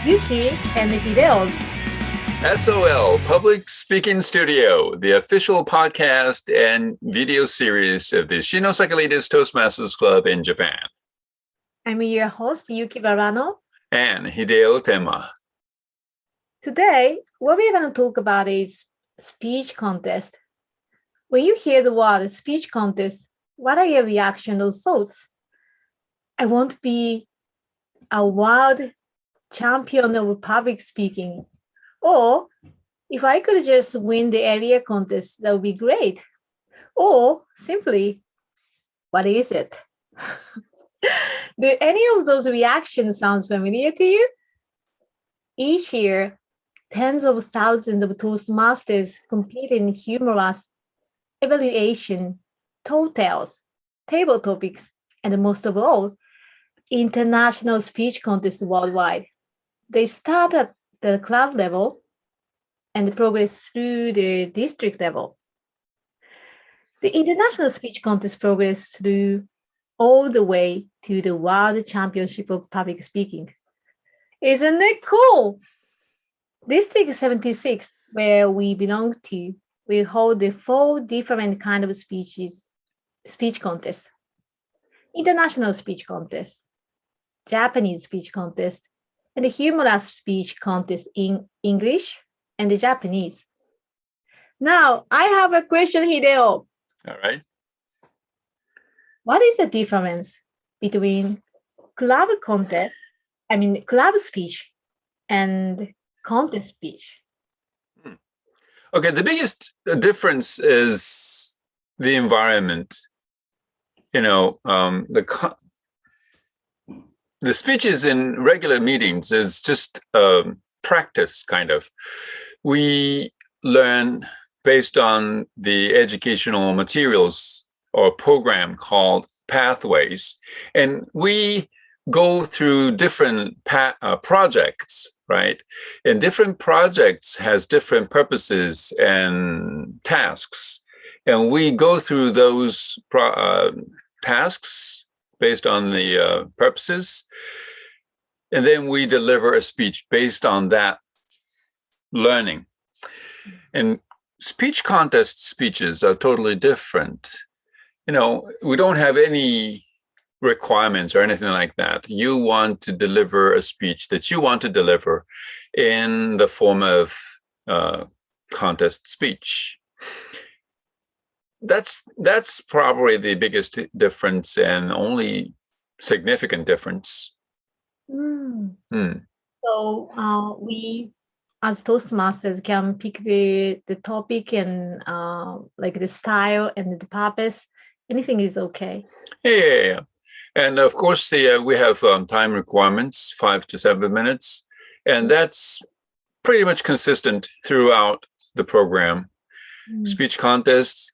Yuki and Hideo's SOL Public Speaking Studio, the official podcast and video series of the Shin-Osaka Leaders Toastmasters Club in Japan. I'm your host, Yuki Barano. And Hideo Tema. Today, what we're going to talk about is speech contest. When you hear the word speech contest, what are your reaction or thoughts? I want to be a world champion of public speaking. Or if I could just win the area contest, that would be great. Or simply, what is it? Do any of those reactions sound familiar to you? Each year, tens of thousands of Toastmasters compete in humorous evaluation, tall tales, table topics, and most of all, international speech contests worldwide. They start at the club level and progress through the district level. The international speech contest progress through all the way to the World Championship of Public Speaking. Isn't it cool? District 76, where we belong to, will hold the 4 different kind of speech contests. International speech contest, Japanese speech contest, and the humorous speech contest in English and the Japanese. Now, I have a question, Hideo. All right. What is the difference between club speech and contest speech? Okay, the biggest difference is the environment. The speeches in regular meetings is just practice, kind of. We learn based on the educational materials or program called Pathways, and we go through different projects, right? And different projects has different purposes and tasks, and we go through those tasks based on the purposes, and then we deliver a speech based on that learning. And speech contest speeches are totally different. We don't have any requirements or anything like that. You want to deliver a speech that you want to deliver in the form of contest speech. That's probably the biggest difference and only significant difference. So we, as Toastmasters, can pick the topic and like the style and the purpose. Anything is okay. Yeah. And of course, we have time requirements, 5 to 7 minutes, and that's pretty much consistent throughout the program. Speech contest,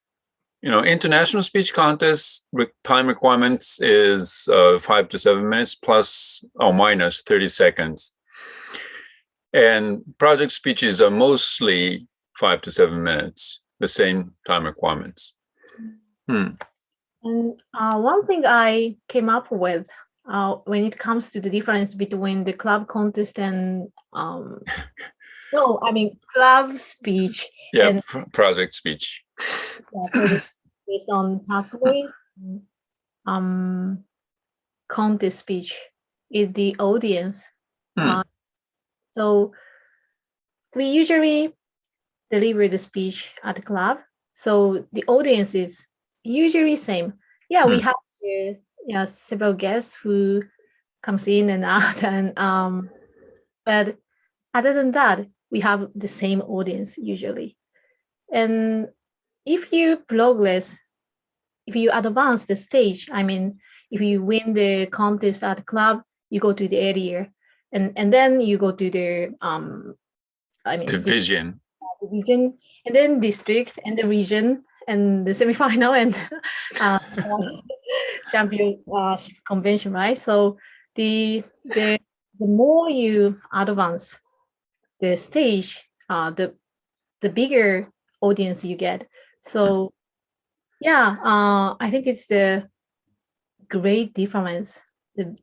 international speech contest time requirements is 5 to 7 minutes plus or minus 30 seconds. And project speeches are mostly 5 to 7 minutes, the same time requirements. And one thing I came up with when it comes to the difference between the club contest and club speech. Yeah, and project speech. Based on pathways, contest speech is the audience. So we usually deliver the speech at the club. So the audience is usually same. Yeah, we have several guests who comes in and out, and but other than that, we have the same audience usually. And if you progress, if you advance the stage, if you win the contest at the club, you go to the area, and then you go to the division, and then district, and the region, and the semifinal, and championship convention, right? So the more you advance the stage, the bigger audience you get. So I think it's the great difference. The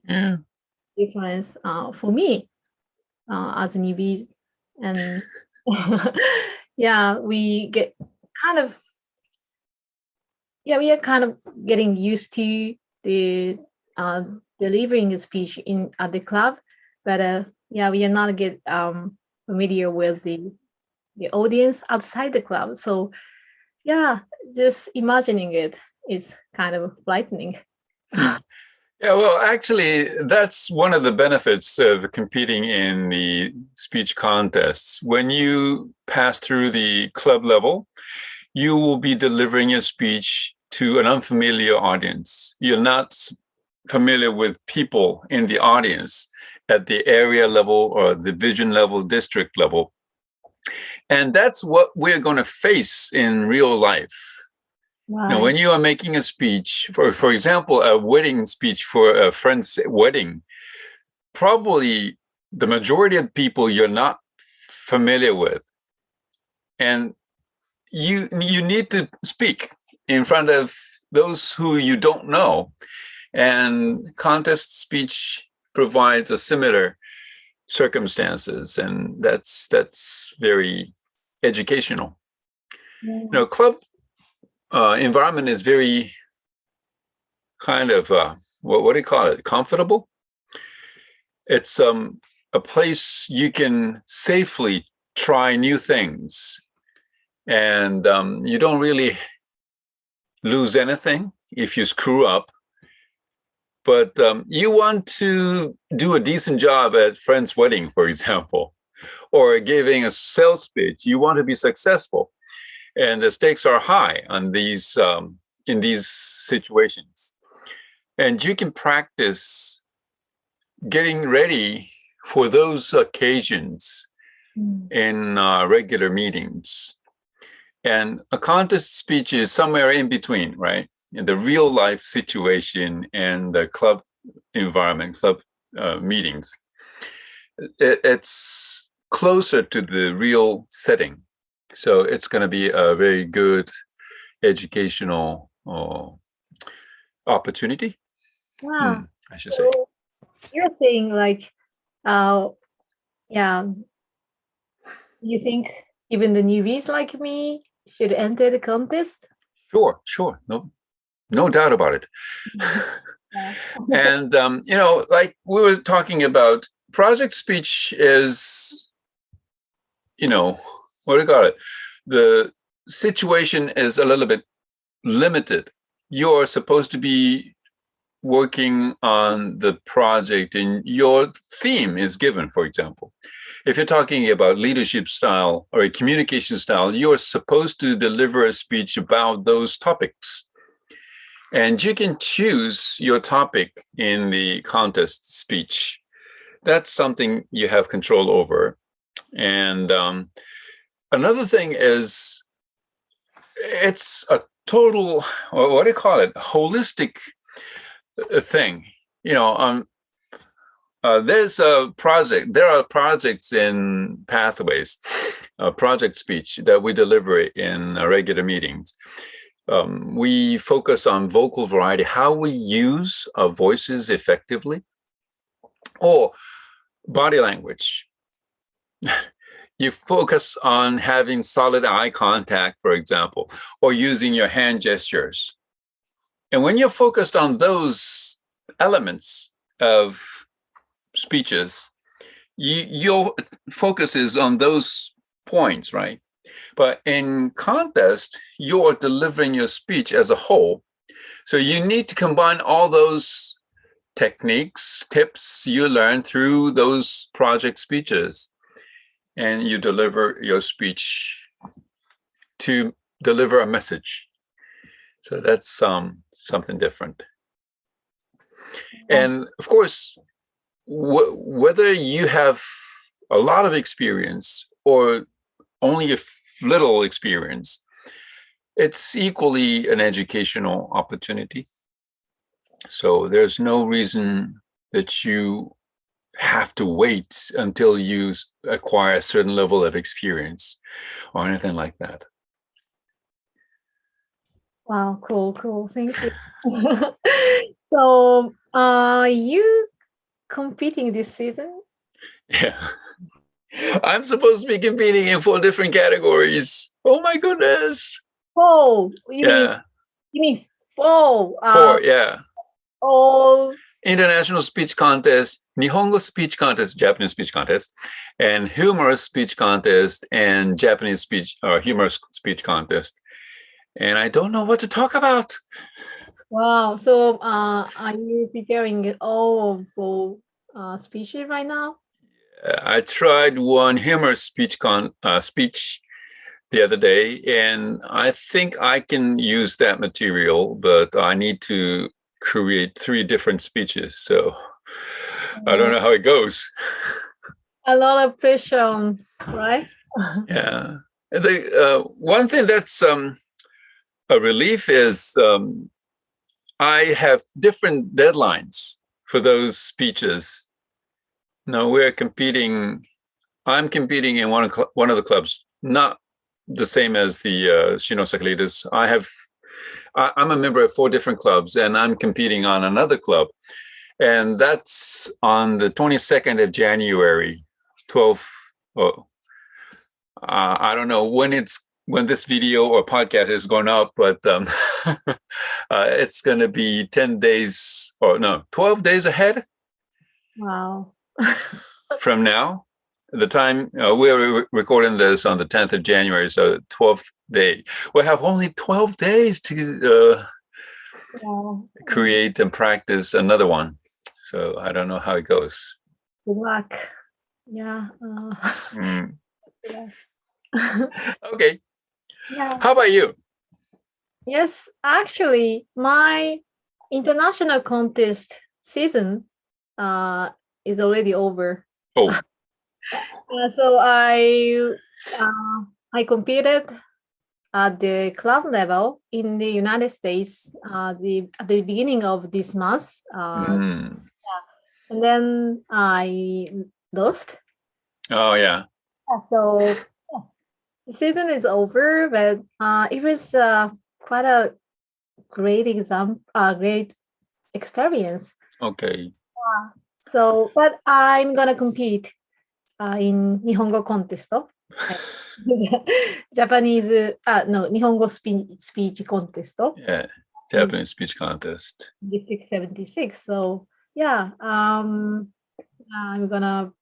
difference for me. as newbies, and yeah, we get kind of we are kind of getting used to the delivering a speech in at the club, but we are not get familiar with the audience outside the club. So yeah, just imagining it is kind of frightening. Yeah, well, actually, that's one of the benefits of competing in the speech contests. When you pass through the club level, you will be delivering a speech to an unfamiliar audience. You're not familiar with people in the audience at the area level or division level, district level. And that's what we're going to face in real life. Right. Now, when you are making a speech, for example, a wedding speech for a friend's wedding, probably the majority of people you're not familiar with. And you need to speak in front of those who you don't know. And contest speech provides a similar circumstances, and that's very educational. Yeah. Club environment is very kind of what do you call it? Comfortable. It's a place you can safely try new things, and you don't really lose anything if you screw up. But you want to do a decent job at friend's wedding, for example, or giving a sales pitch. You want to be successful, and the stakes are high on these in these situations. And you can practice getting ready for those occasions in regular meetings. And a contest speech is somewhere in between, right? In the real life situation and the club environment, club meetings. It's closer to the real setting. So it's going to be a very good educational opportunity. Wow. I should say. So you're saying like, yeah, you think even the newbies like me should enter the contest? Sure. No doubt about it. Yeah. And, like we were talking about, project speech is, what do you call it? The situation is a little bit limited. You're supposed to be working on the project and your theme is given, for example. If you're talking about leadership style or a communication style, you're supposed to deliver a speech about those topics. And you can choose your topic in the contest speech. That's something you have control over. And another thing is, it's a total, what do you call it? Holistic thing. There's a project. There are projects in Pathways, project speech that we deliver in regular meetings. We focus on vocal variety, how we use our voices effectively, or body language. You focus on having solid eye contact, for example, or using your hand gestures. And when you're focused on those elements of speeches, your focus is on those points, right? But in contest, you're delivering your speech as a whole. So you need to combine all those techniques, tips you learn through those project speeches, and you deliver your speech to deliver a message. So that's something different. And of course, whether you have a lot of experience or only a little experience, it's equally an educational opportunity. So there's no reason that you have to wait until you acquire a certain level of experience or anything like that. Wow, cool. Thank you. So, are you competing this season? Yeah. I'm supposed to be competing in 4 different categories. Oh my goodness. Oh, Yeah. you mean four? 4, yeah. Oh, International speech contest, Nihongo speech contest, Japanese speech contest, and humorous speech contest, and Japanese speech or humorous speech contest. And I don't know what to talk about. wow. So, are you preparing all of speeches right now? I tried one humorous speech the other day, and I think I can use that material, but I need to create 3 different speeches. So I don't Oh, know how it goes. a lot of pressure, right? Yeah. And one thing that's a relief is I have different deadlines for those speeches. Now we're competing. I'm competing in one of the clubs, not the same as the Shin-Osaka Leaders. I'm a member of 4 different clubs, and I'm competing on another club, and that's on the 22nd of January, 12. Oh, I don't know when this video or podcast is going up, but it's going to be 10 days or no, 12 days ahead Wow. from now. The time we're recording this on the 10th of January, so 12th day. We have only 12 days to Wow. create and practice another one. So I don't know how it goes. Good luck. Yeah. Mm. Yeah. Okay. Yeah. How about you? Yes, actually, my international contest season uh, is already over. Oh, So I competed at the club level in the United States at the beginning of this month, mm. and then I lost. Oh yeah. So yeah, the season is over, but it was quite a great experience. Okay. So, but I'm gonna compete in Nihongo contest. Japanese, no, Nihongo speech contest Yeah. in Japanese speech contest. District 76. So, yeah, I'm gonna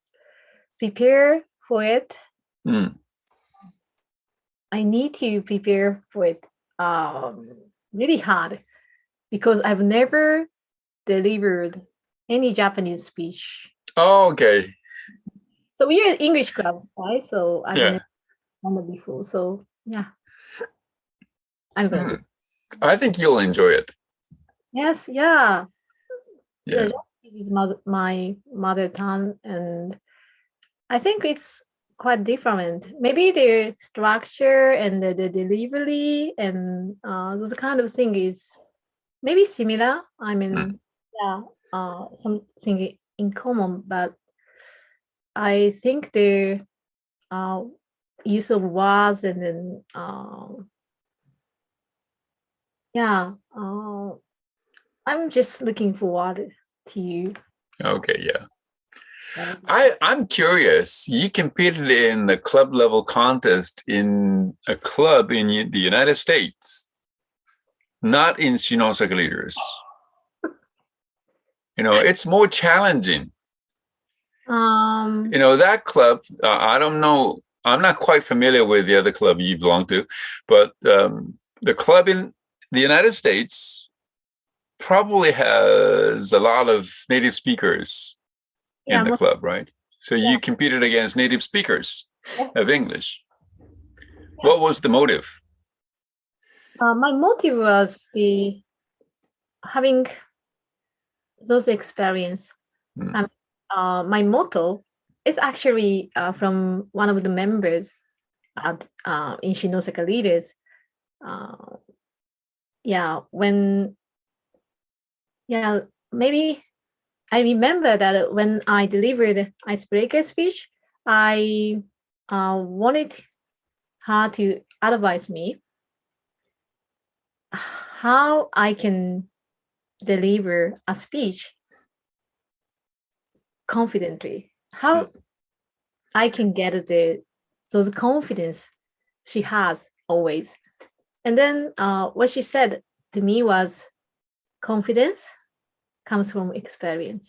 prepare for it. Mm. I need to prepare for it really hard because I've never delivered any Japanese speech. Oh, okay. So we're an English club, right? So I've Yeah. never done it before. So yeah, I'm gonna do Mm. it. I think you'll enjoy it. Yes, yeah. Yeah. The Japanese is my mother tongue, and I think it's quite different. Maybe the structure and the delivery and those kind of thing is maybe similar. I Mm. mean, yeah, something in common, but I think the uh, use of words and then yeah, I'm just looking forward to you. Okay. Yeah. I'm curious. You competed in the club level contest in a club in the United States, not in Shin-Osaka Leaders. It's more challenging. Um, That club, I don't know. I'm not quite familiar with the other club you belong to, but the club in the United States probably has a lot of native speakers in yeah, the club, right? So yeah, you competed against native speakers yeah. of English. Yeah. What was the motive? My motive was the having those experience. Hmm. Um, my motto is actually from one of the members at in Shin-Osaka Leaders. Uh, yeah, when yeah, maybe I remember that when I delivered icebreaker speech, I wanted her to advise me how I can deliver a speech confidently. Hmm. I can get those confidence she has always. And then what she said to me was, confidence comes from experience.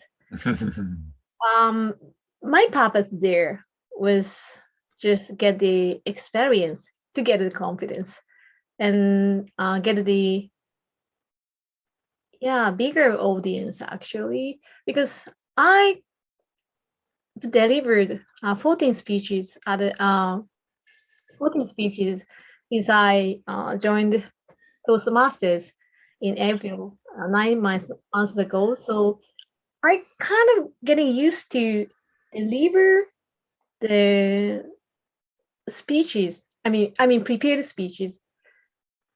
Um, my purpose there was just get the experience to get the confidence and get the bigger audience actually, because I delivered 14 speeches at 14 speeches since I joined Toastmasters in April, 9 months ago. So I kind of getting used to deliver the speeches. I mean prepared speeches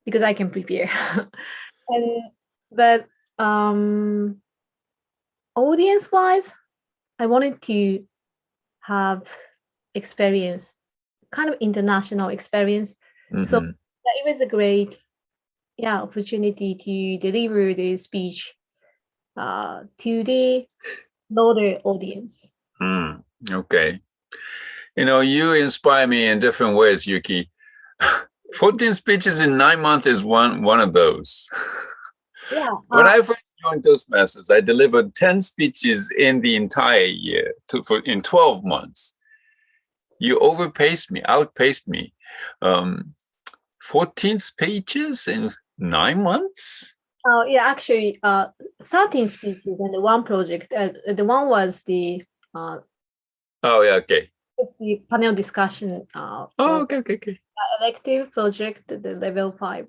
because I can prepare. and but audience wise, I wanted to have experience, kind of international experience. So Mhm. it was a great opportunity to deliver the speech to the broader audience. Mm, okay. You inspire me in different ways, Yuki. 14 speeches in 9 months is one of those. Yeah. When I first joined Toastmasters, I delivered 10 speeches in the entire year in 12 months. You outpaced me. Um, 14 speeches in 9 months? Actually, 13 speeches and the one project. The one was Oh, yeah, okay. it's the panel discussion Oh, for okay. elective project, the level 5.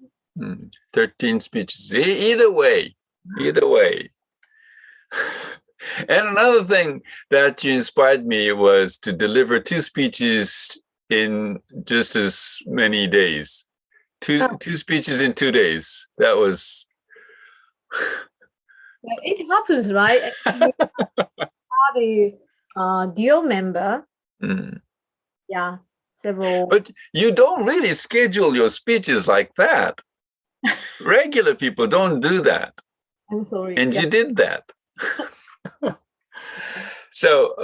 13 speeches. Either way. And another thing that you inspired me was to deliver 2 speeches in just as many days. Two speeches in 2 days. That was It happens, right? We are the dual member. mm. Yeah, several. But you don't really schedule your speeches like that. Regular people don't do that. I'm sorry. And Yeah. you did that. So,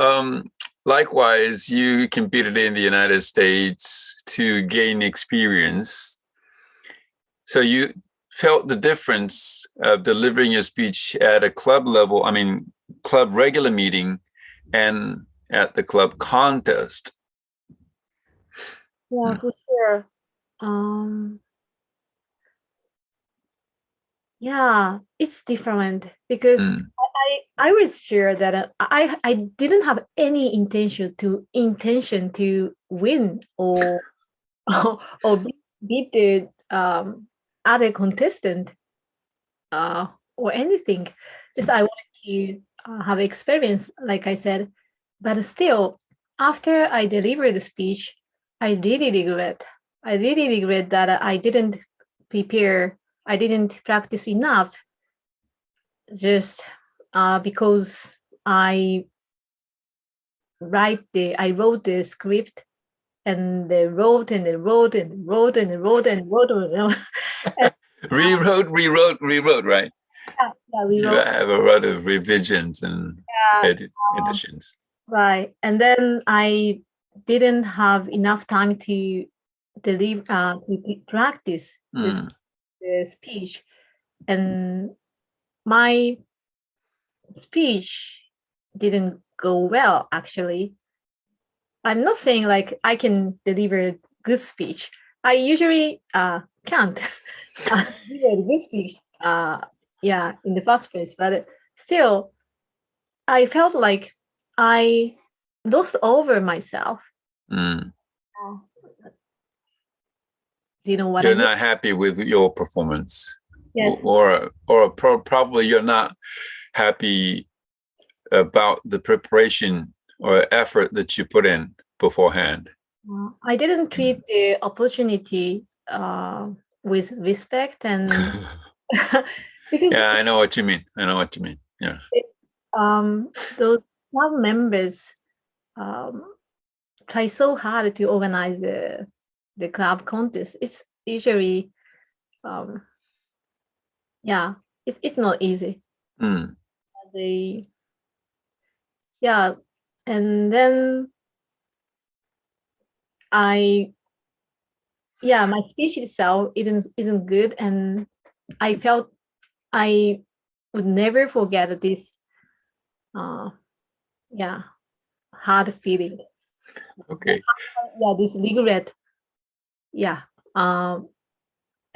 likewise, you competed in the United States to gain experience. So you felt the difference of delivering your speech at a club level, club regular meeting and at the club contest. Yeah, for sure. Um, yeah, it's different because Mm. I was sure that I didn't have any intention to win or or beat the other contestant or anything. Just I wanted to have experience, like I said. But still, after I delivered the speech, I really regret. I really regret that I didn't prepare. I didn't practice enough. Just because I wrote the script and they wrote and they wrote and wrote and wrote and wrote. And, Rewrote, right? we You wrote. have a lot of revisions and Yeah, editions. right. And then I didn't have enough time to deliver to practice Mm. the speech, and my speech didn't go well. Actually, I'm not saying like I can deliver good speech. I usually can't deliver good speech. In the first place, but still, I felt like I lost over myself. Mm. Do you know what I You're mean? not happy with your performance, Yes. probably you're not happy about the preparation or effort that you put in beforehand. I didn't Mm. treat the opportunity with respect and because Yeah, I know what you mean. Yeah. those club members um, try so hard to organize the club contest. It's usually um, yeah, it's not easy. Mm. They yeah, and then my speech itself isn't good, and I felt I would never forget this hard feeling. Okay. This regret.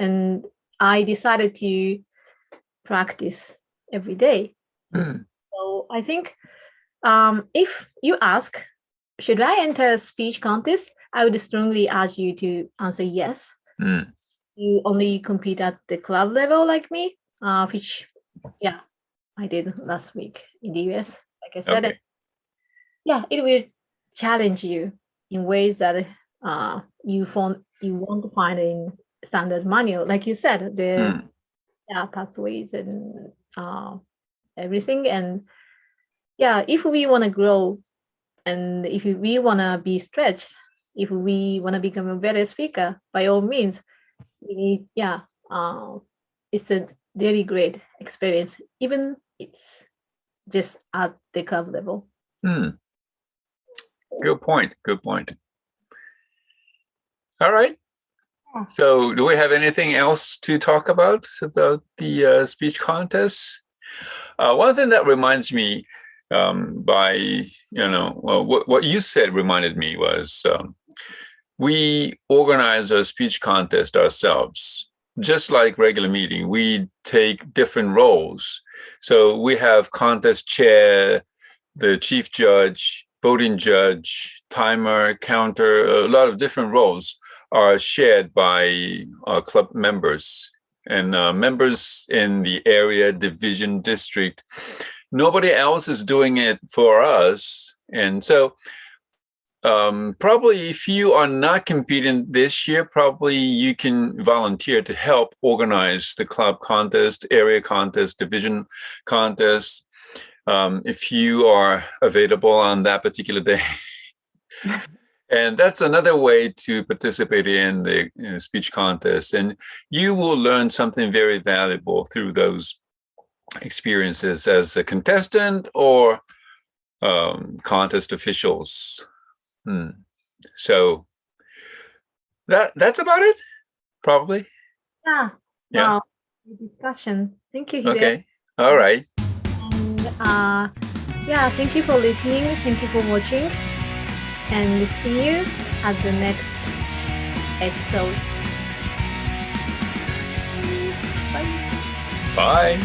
And I decided to practice every day. So I think if you ask, should I enter a speech contest? I would strongly urge you to answer yes. You only compete at the club level like me, which I did last week in the US. Like I said, it will challenge you in ways that you won't find in standard manual. Like you said, the pathways and everything. And if we want to grow, and if we want to be stretched, if we want to become a better speaker, by all means, we need, it's a really great experience, even it's just at the club level. Good point. All right. So do we have anything else to talk about the speech contest? One thing that reminds me what you said reminded me was we organize a speech contest ourselves. Just like regular meeting, we take different roles. So we have contest chair, the chief judge, voting judge, timer, counter, a lot of different roles are shared by our club members and members in the area, division, district. Nobody else is doing it for us. And so probably if you are not competing this year, probably you can volunteer to help organize the club contest, area contest, division contest, if you are available on that particular day. And that's another way to participate in the speech contest. And you will learn something very valuable through those experiences as a contestant or contest officials. So that's about it, probably. Yeah. Wow. Discussion. Thank you, Hideo. Okay. All right. And thank you for listening. Thank you for watching. And see you at the next episode. Bye. Bye.